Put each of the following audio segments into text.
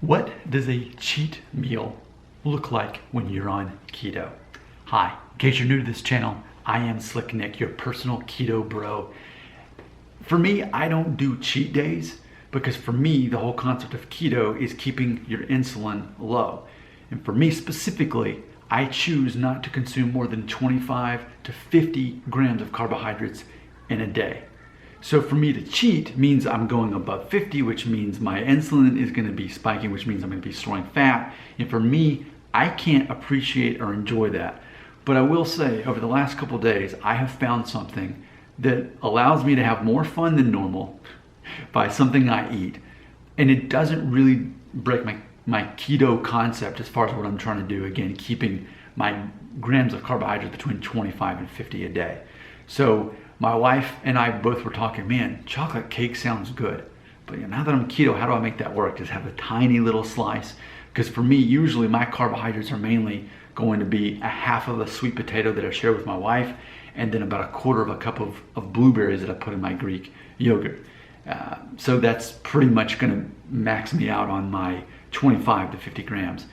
What does a cheat meal look like when you're on keto? Hi, in case you're new to this channel, I am Slick Nick, your personal keto bro. For me, I don't do cheat days because for me, the whole concept of keto is keeping your insulin low. And for me specifically, I choose not to consume more than 25 to 50 grams of carbohydrates in a day. So for me to cheat means I'm going above 50, which means my insulin is going to be spiking, which means I'm going to be storing fat. And for me, I can't appreciate or enjoy that. But I will say, over the last couple of days, I have found something that allows me to have more fun than normal by something I eat. And it doesn't really break my keto concept as far as what I'm trying to do. Again, keeping my grams of carbohydrates between 25 and 50 a day. So my wife and I both were talking, man, chocolate cake sounds good. But now that I'm keto, how do I make that work? Just have a tiny little slice. Because for me, usually my carbohydrates are mainly going to be a half of a sweet potato that I share with my wife, and then about a quarter of a cup of blueberries that I put in my Greek yogurt. So that's pretty much going to max me out on my 25 to 50 grams.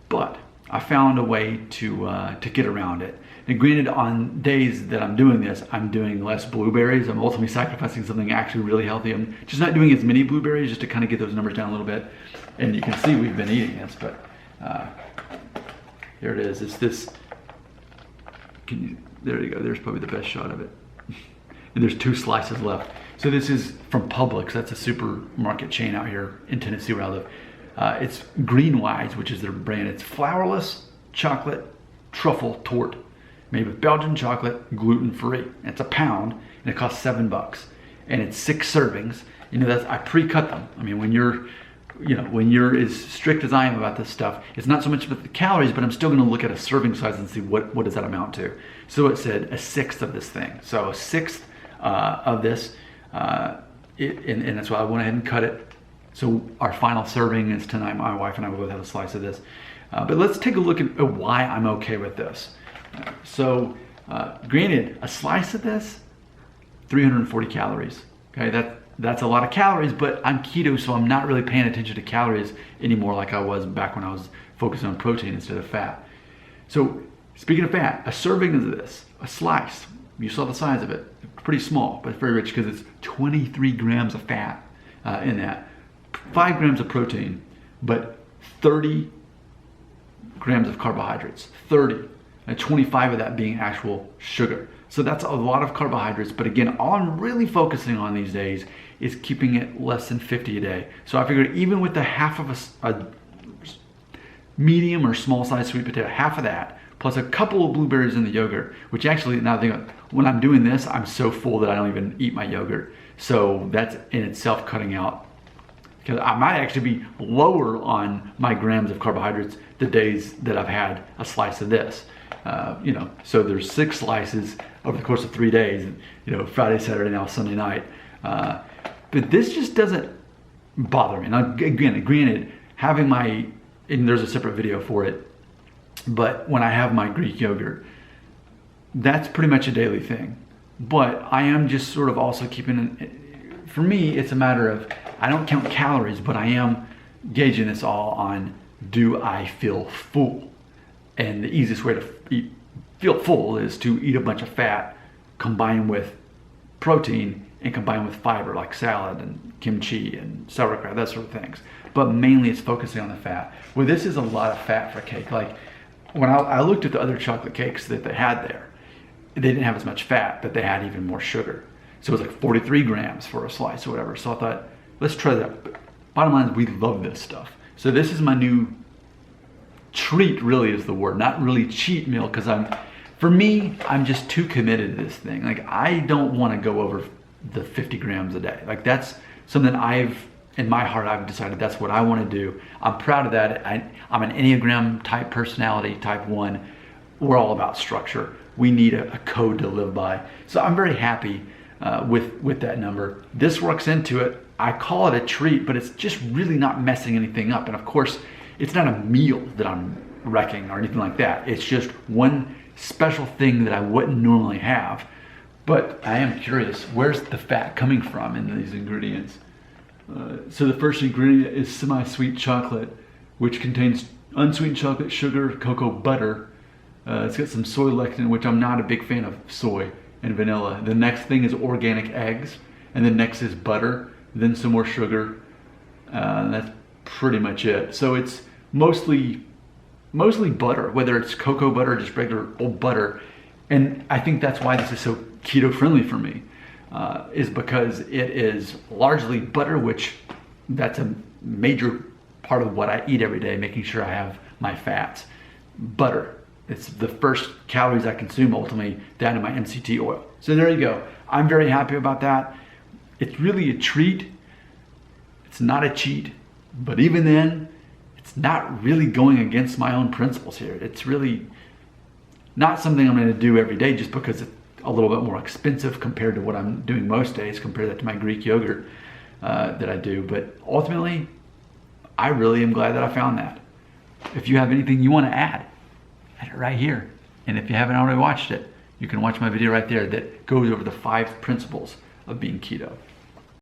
But I found a way to get around it. And granted, on days that I'm doing this, I'm doing less blueberries. I'm ultimately sacrificing something actually really healthy. I'm just not doing as many blueberries just to kind of get those numbers down a little bit. And you can see we've been eating this, but here it is. It's this, there you go. There's probably the best shot of it. And there's 2 slices left. So this is from Publix. That's a supermarket chain out here in Tennessee where I live. It's Greenwise, which is their brand. It's flourless chocolate truffle tort, made with Belgian chocolate, gluten-free. And it's a pound, and it costs $7. And it's 6 servings. You know, I pre-cut them. I mean, when you're as strict as I am about this stuff, it's not so much about the calories, but I'm still going to look at a serving size and see what does that amount to. So it said a 1/6 of this thing. So a 1/6 of this, and that's why I went ahead and cut it. So our final serving is tonight. My wife and I will both have a slice of this. But let's take a look at why I'm okay with this. So granted, a slice of this, 340 calories. Okay, that's a lot of calories, but I'm keto, so I'm not really paying attention to calories anymore like I was back when I was focusing on protein instead of fat. So speaking of fat, a serving of this, a slice, you saw the size of it, pretty small, but it's very rich because it's 23 grams of fat in that, 5 grams of protein, but 30 grams of carbohydrates, 30, and 25 of that being actual sugar. So that's a lot of carbohydrates, but again, all I'm really focusing on these days is keeping it less than 50 a day. So I figured even with the half of a medium or small size sweet potato, half of that, plus a couple of blueberries in the yogurt, which actually, now that I think, when I'm doing this, I'm so full that I don't even eat my yogurt. So that's in itself cutting out, because I might actually be lower on my grams of carbohydrates the days that I've had a slice of this. So there's 6 slices over the course of 3 days, Friday, Saturday, now Sunday night. But this just doesn't bother me. Now, again, granted, having and there's a separate video for it, but when I have my Greek yogurt, that's pretty much a daily thing. But I am just sort of also keeping, for me, it's a matter of, I don't count calories, but I am gauging this all on, do I feel full? And the easiest way to feel full is to eat a bunch of fat, combine with protein, and combine with fiber like salad and kimchi and sauerkraut, that sort of things. But mainly it's focusing on the fat. Well, this is a lot of fat for cake. Like when I looked at the other chocolate cakes that they had there, they didn't have as much fat, but they had even more sugar. So it was like 43 grams for a slice or whatever. So I thought, let's try that. But bottom line is we love this stuff. So this is my new treat, really is the word, not really cheat meal, because for me, I'm just too committed to this thing. Like I don't want to go over the 50 grams a day. Like that's something in my heart, I've decided that's what I want to do. I'm proud of that. I'm an Enneagram type personality, type 1. We're all about structure. We need a code to live by. So I'm very happy with that number. This works into it. I call it a treat, but it's just really not messing anything up. And of course, it's not a meal that I'm wrecking or anything like that. It's just one special thing that I wouldn't normally have. But I am curious, where's the fat coming from in these ingredients? So the first ingredient is semi-sweet chocolate, which contains unsweetened chocolate, sugar, cocoa butter. It's got some soy lecithin, which I'm not a big fan of soy, and vanilla. The next thing is organic eggs, and then next is butter, then some more sugar. And that's pretty much it. So it's mostly butter, whether it's cocoa butter or just regular old butter. And I think that's why this is so keto friendly for me, is because it is largely butter, which that's a major part of what I eat every day, making sure I have my fats. Butter, it's the first calories I consume ultimately down to my MCT oil. So there you go. I'm very happy about that. It's really a treat. It's not a cheat, but even then, it's not really going against my own principles here. It's really not something I'm going to do every day just because it's a little bit more expensive compared to what I'm doing most days. Compare that to my Greek yogurt that I do. But ultimately, I really am glad that I found that. If you have anything you want to add it right here. And if you haven't already watched it, you can watch my video right there that goes over the 5 principles of being keto.